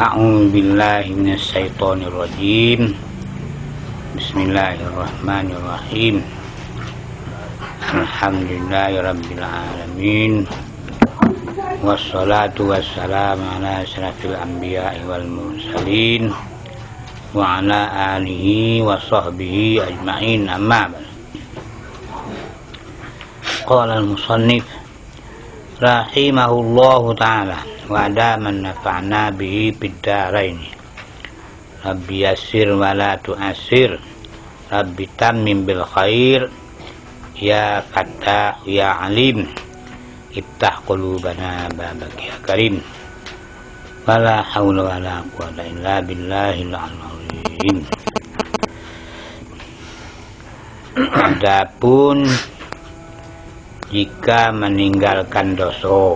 A'udzu billahi minasyaitonir rajim. Bismillahirrahmanirrahim. Alhamdulillahirabbil alamin. Wassalatu wassalamu ala asyrafil anbiya'i wal mursalin wa ala alihi wa sahbihi ajma'in, amma ba'd. Qala al-musannif rahimahullahu ta'ala wa adaman nafa'na bihi fid dharain. Rabbi yassir wa la tu'assir, Rabbi tammim bil khair, ya Fattah ya Alim, iftah qulubana babak ya Karim. Wala haula wala quwwata illa billahil azim. Adapun jika meninggalkan dosa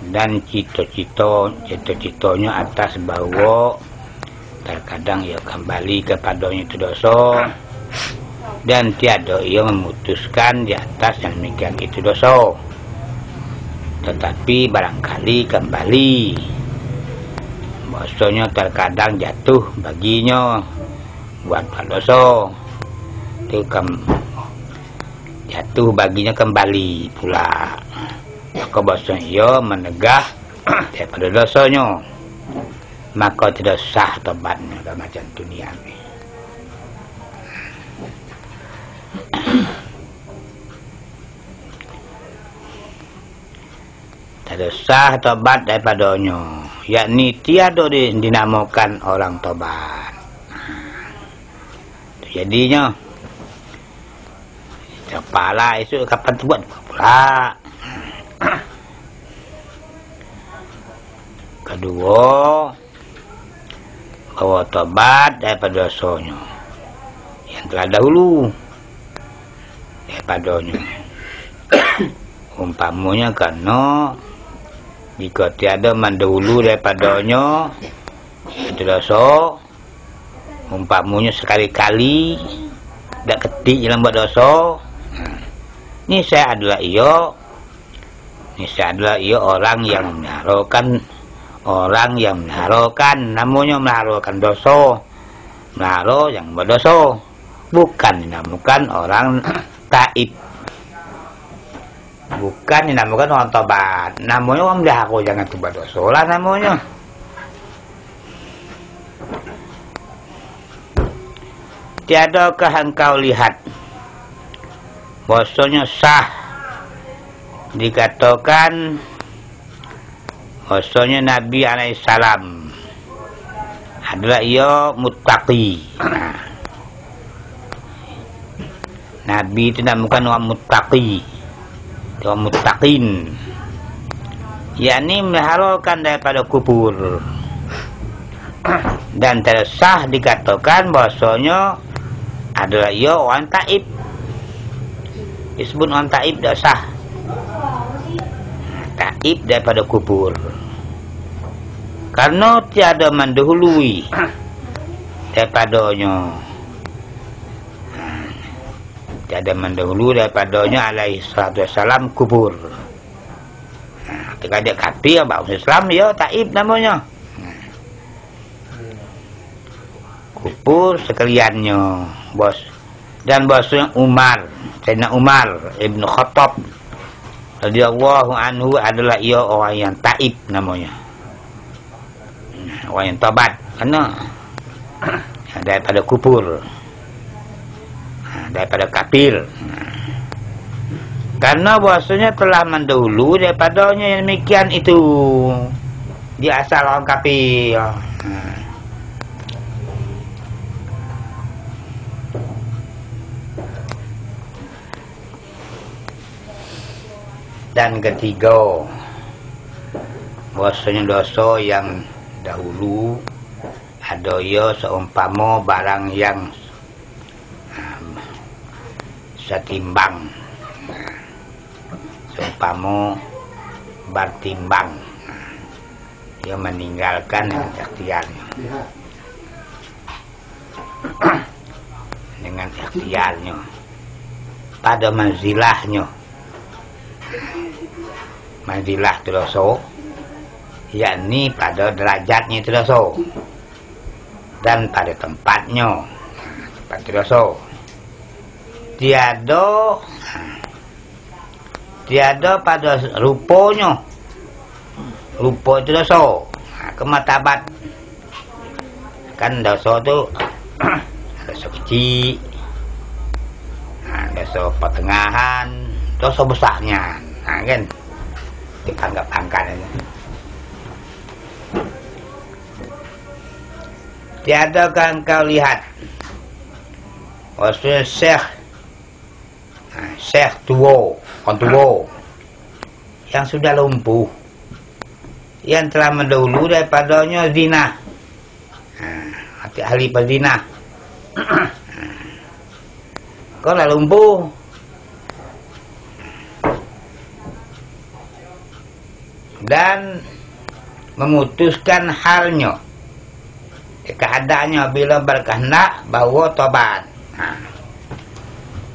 dan cito-citonya atas bahwa terkadang ia kembali kepadanya itu dosa, dan tiada ia memutuskan di atas yang demikian itu dosa, tetapi barangkali kembali bahwasanya terkadang jatuh baginya buat dosa itu jatuh baginya kembali pula, maka bahwasanya ia menegah daripada dosanya, maka tidak sah tobatnya dalam macam dunia ini. Tidak sah tobat daripadanya, yakni tiada dinamakan orang tobat. Jadinya kepala itu kapan tobat pula. Kedua, bahwa tobat daripada dosanya yang telah dahulu daripadanya. Umpamanya karena jika tiada mendahulu daripadanya itu dosa, umpamanya sekali-kali tak ketik dalam buat dosa, ini saya adalah ia orang yang menaruhkan namanya menaruhkan dosa, menaruh yang berdosa, bukan dinamakan orang taib, bukan dinamakan orang tobat, namanya orang mendahako jangan tobat dosa lah namanya. Tiadakah engkau lihat bahwasanya sah dikatakan bahwasanya Nabi alaihissalam adalah ia muttaqi. Nabi itu bukan orang muttaqi, orang muttaqin, yakni menghalalkan daripada kubur. Dan tidak sah dikatakan bahwasanya adalah ia orang taib. Disebut orang taib tidak sah. Taib daripada kubur, karena tiada mendahului daripadanya, tiada mendahului daripadanya alaihi salatu wassalam kubur. Ketika dia kafir bangsa Islam, ya taib namanya. Kubur sekaliannya, bos. Dan bosnya Umar, Sayyidina Umar Ibn Khattab radhiyallahu anhu adalah ia orang yang taib namanya, orang yang tobat karena daripada kubur, daripada kafir, karena bahwasanya telah mendahulu daripadanya yang demikian itu, dia asal orang kafir. Dan ketiga, bahwasanya dosa yang dahulu ada ia seumpama barang yang setimbang, seumpama bertimbang, ia meninggalkan dengan ikhtiarnya, dengan ikhtiarnya pada manzilahnya, manzilah dosa yakni pada derajatnya itu dosa dan pada tempatnya tempat itu dosa. Tiada pada rupanya, rupa itu dosa. Kematabat kan dosa tu dosa kecil, dosa pertengahan, dosa besarnya, kan dianggap angkat aja. Tiadakah engkau lihat maksudnya Syekh tua, orang tua yang sudah lumpuh, yang telah mendahulu daripadanya zina, ahli berzina. Kau dah lumpuh, dan memutuskan halnya, keadaannya bila berkehendak bahawa tobat.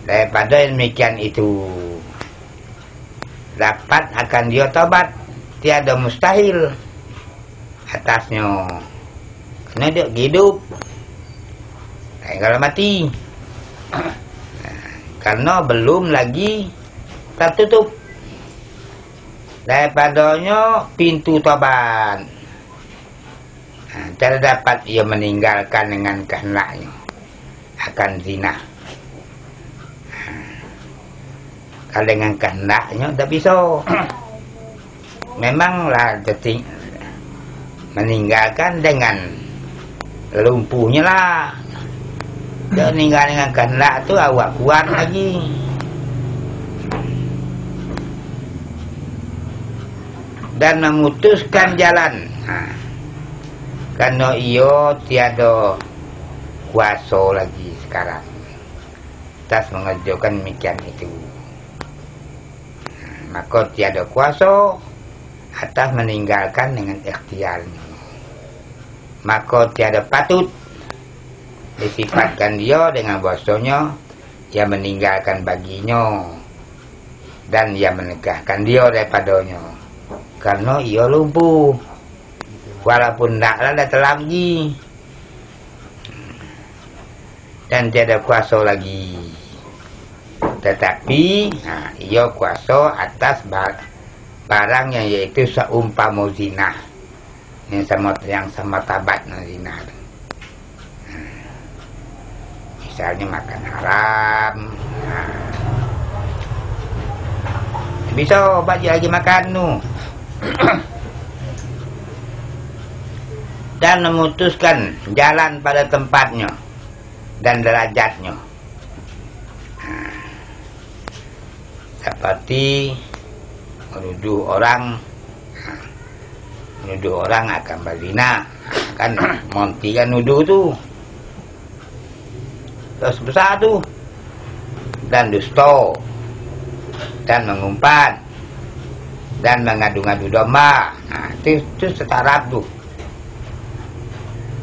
Daripada demikian itu dapat akan dia tobat, tiada mustahil atasnya, kena dia hidup kalau mati, karena belum lagi tertutup daripadanya pintu tobat. Tidak dapat ia meninggalkan dengan kehendaknya akan zina. Kalau dengan kehendaknya tak bisa. Memanglah meninggalkan dengan lumpuhnya lah. Dia meninggal dengan kehendak tu awak kuat lagi. Dan memutuskan jalan. Karena ia tiada kuasa lagi sekarang atas mengerjakan demikian itu. Maka tiada kuasa atas meninggalkan dengan ikhtiarnya. Maka tiada patut disifatkan dia dengan bahasanya ia meninggalkan baginya dan ia menegahkan dia daripadanya, karena ia lumpuh. Walaupun taklah dah telam lagi dan tiada kuasa lagi, tetapi ia kuasa atas barang yang iaitu seumpama zina, yang sama tabat zina. Misalnya makan haram, bisa bagi lagi makan tu. Dan memutuskan jalan pada tempatnya dan derajatnya. Seperti menuduh orang akan berzina, kan Monty kan nuduh tu terus besar tu, dan dusta, dan mengumpat, dan mengadu-ngadu domba. Itu setara tu.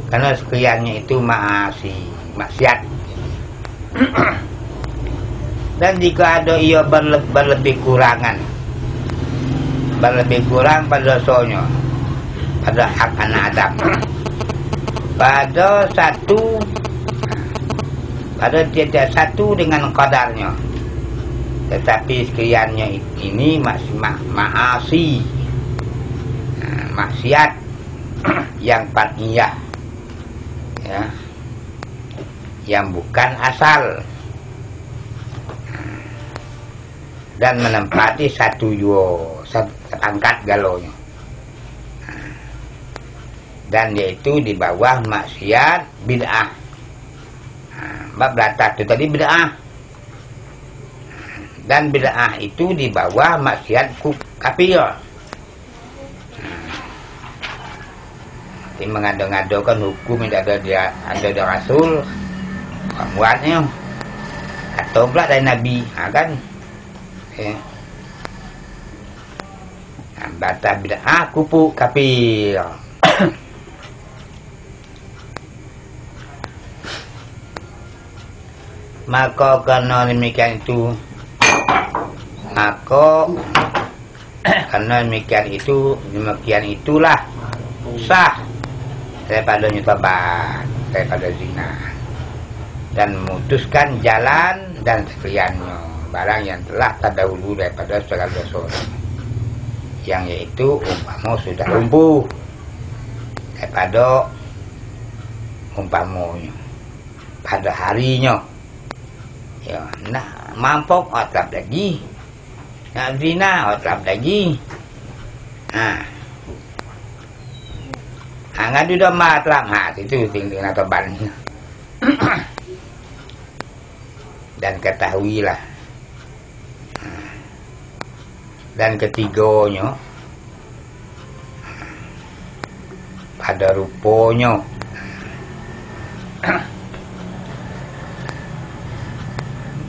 Karena sekaliannya itu maksiat. Dan jika ada ia berlebih kurang pada dosanya, pada hak anak Adam, pada tiada satu dengan qadarnya, tetapi sekaliannya ini masih maksiat yang patiyah, ya, yang bukan asal, dan menempati satu angkat galonya, dan yaitu di bawah maksiat bid'ah. Bab latar itu tadi bid'ah, dan bid'ah itu di bawah maksiat kafir. Ini mengado-ngadokan hukum yang ada di Rasul, muatnya atau pula dari Nabi, kan? Bata bid'ah kupu kafir. Maka karena demikian itu, maka Karena demikian itulah sah daripada tobat daripada zina dan memutuskan jalan dan sekaliannya barang yang telah terdahulu daripada segala dosa, yang yaitu umpama sudah lumpuh daripada umpamanya pada harinya, ya nak mampok otlap lagi, nak zina otlap lagi, ngadu dah matlap itu tinggal tobat. Dan ketahuilah, dan ketiganya pada rupanya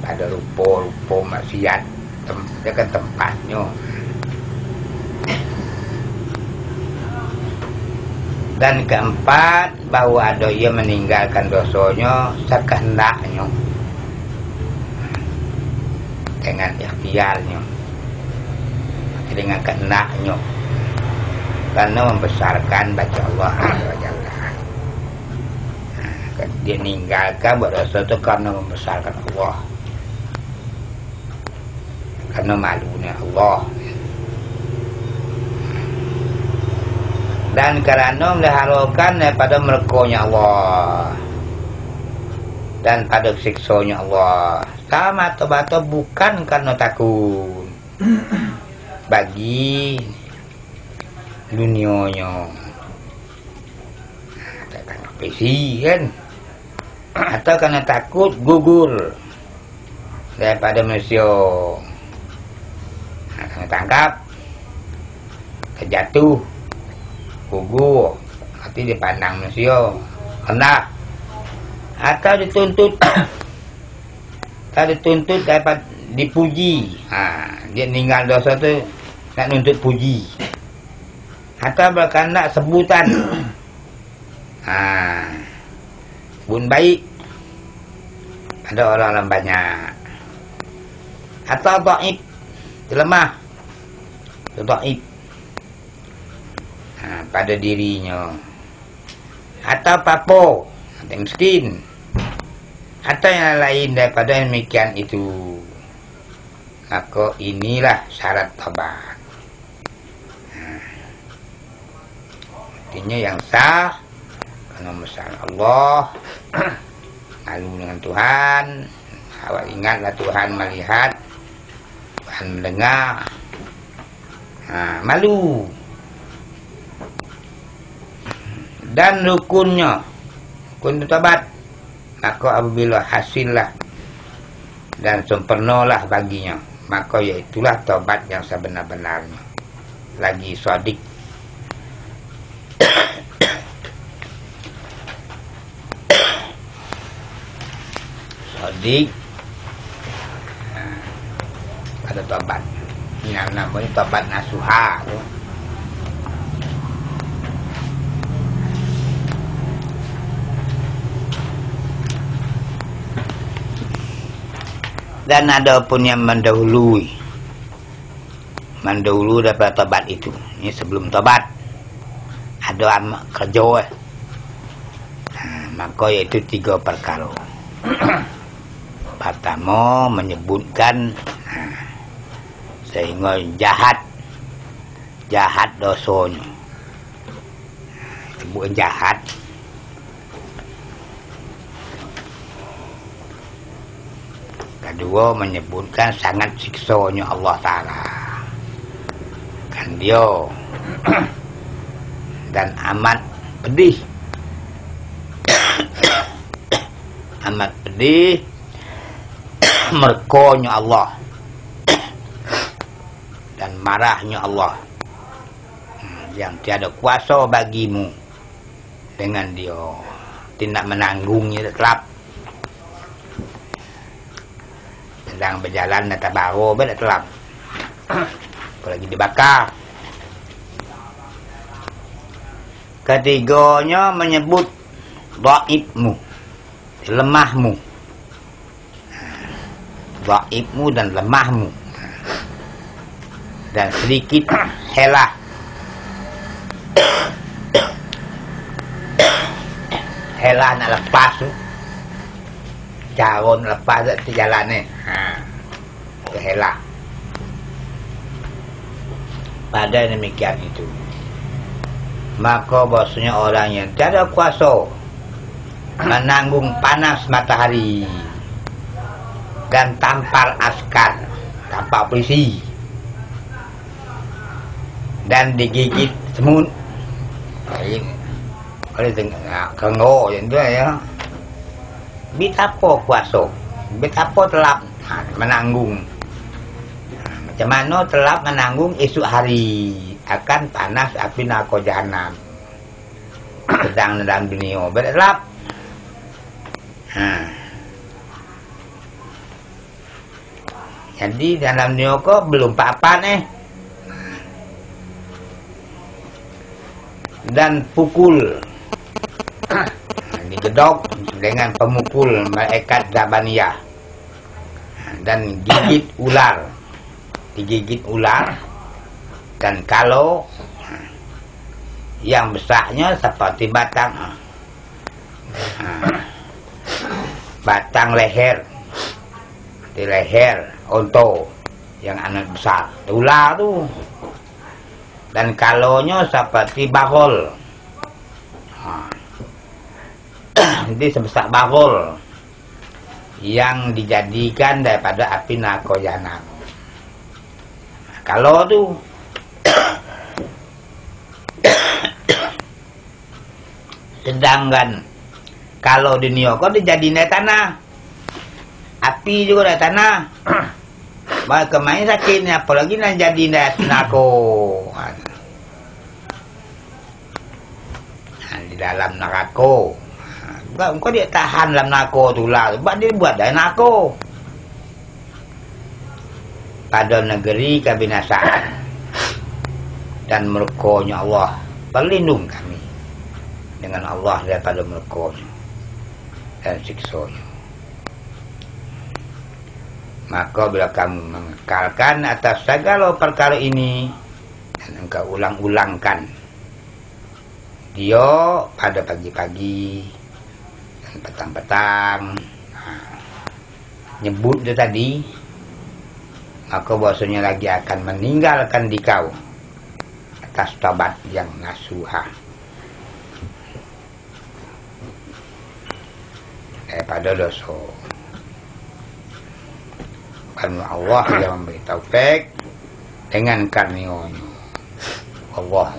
pada rupa maksiat dia kan tempatnya. Dan keempat, bahwa ada ia meninggalkan dosanya sekehendaknya dengan ikhtiarnya, dengan kehendaknya, karena membesarkan baca Allah Azza wa Jalla. Dia meninggalkan buat dosa itu karena membesarkan Allah, karena malunya Allah, dan kerana meliharaukan daripada murkanya Allah dan pada siksanya Allah. Sama mata-mata bukan karena takut bagi dunianya, tak pesi kan, atau karena takut gugur daripada manusia, kena tangkap, terjatuh, gugur, nanti dipandang manusia kena, atau dituntut dapat dipuji. Dia meninggal dosa tu nak nuntut puji, atau berkehendak sebutan bun baik pada orang-orang banyak, atau dhaif, lemah, dhaif pada dirinya, atau papo, atau miskin, atau yang lain daripada demikian itu, maka inilah syarat tobat. Artinya yang sah karena mesra Allah, malu dengan Tuhan. Awak ingatlah Tuhan melihat, Tuhan mendengar, malu. Dan rukunnya, rukun tobat, maka apabila hasillah dan sempurnalah baginya, maka yaitulah tobat yang sebenar-benarnya, lagi shadik. Shadik pada tobat. Ini namanya tobat nasuha. Dan ada pun yang mendahului daripada tobat itu. Ini sebelum tobat ada kerja, maka yaitu 3 perkara. Pertama, menyebutkan sehingga jahat dosanya, sebut jahat. Kedua, menyebutkan sangat siksanya Allah Ta'ala, kan dia dan amat pedih amat pedih murkanya Allah dan marahnya Allah, yang tiada kuasa bagimu dengan dia, tidak menanggungnya tetap. Sedang berjalan dan tabaru bertelap, apalagi dibakar. Ketiganya menyebut dhaifmu, lemahmu, dhaifmu dan lemahmu. dan sedikit helah. Helah nak lepas tu, carun lepas tu jalan ni, itu helah. Pada demikian itu, maka bahasanya orang yang tiada kuasa menanggung panas matahari dan tampar askar, tampar polisi, dan digigit semut. Oleh kengo macam tu ya. Betapa kuasa, betapa telap menanggung. Macam mana telap menanggung esok hari akan panas api neraka jahanam. Sedang dalam dunia bertelap. Jadi dalam dunia kau belum apa-apa nih. Dan pukul digedok dengan pemukul malaikat Zabaniyah, dan gigit ular, digigit ular, dan kalau yang besarnya seperti batang leher, di leher onto yang anak besar, ular tu. Dan kalonya seperti bakul, jadi sebesar bakul yang dijadikan daripada api neraka jahanam. Kalau tu sedangkan kalau di neraka dijadiin dari tanah, api juga dari tanah. Maka main sakitnya, apalagi nak jadi neraka. Di dalam neraka, kau dia tahan dalam neraka tu lah, sebab dia buat dari neraka. Pada negeri kebinasaan dan murkanya Allah, berlindung kami dengan Allah daripada murkanya dan siksanya. Maka bila kamu mengekalkan atas segala perkara ini dan engkau ulang-ulangkan dia pada pagi-pagi dan petang-petang, nyebut dia tadi, maka bahasanya lagi akan meninggalkan dikau atas taubat yang nasuha daripada dosa. Karena Allah yang memberi taufik dengan karunia-Nya. Allah.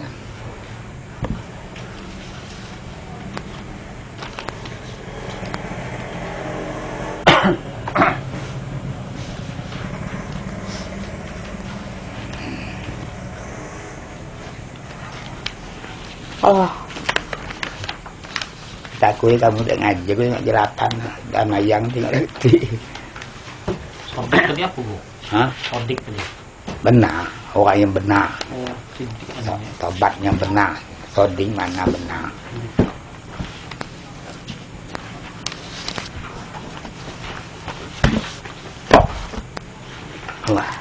Allah. Takut kamu tak ngaji, aku tengok jelatan dan mayang tengok reti. Sodik tadi apa, Bu? Hah? Sodik tadi. Benar, orang yang benar. Oh, sidik namanya. Tobat yang benar. Sodik mana benar. Wah.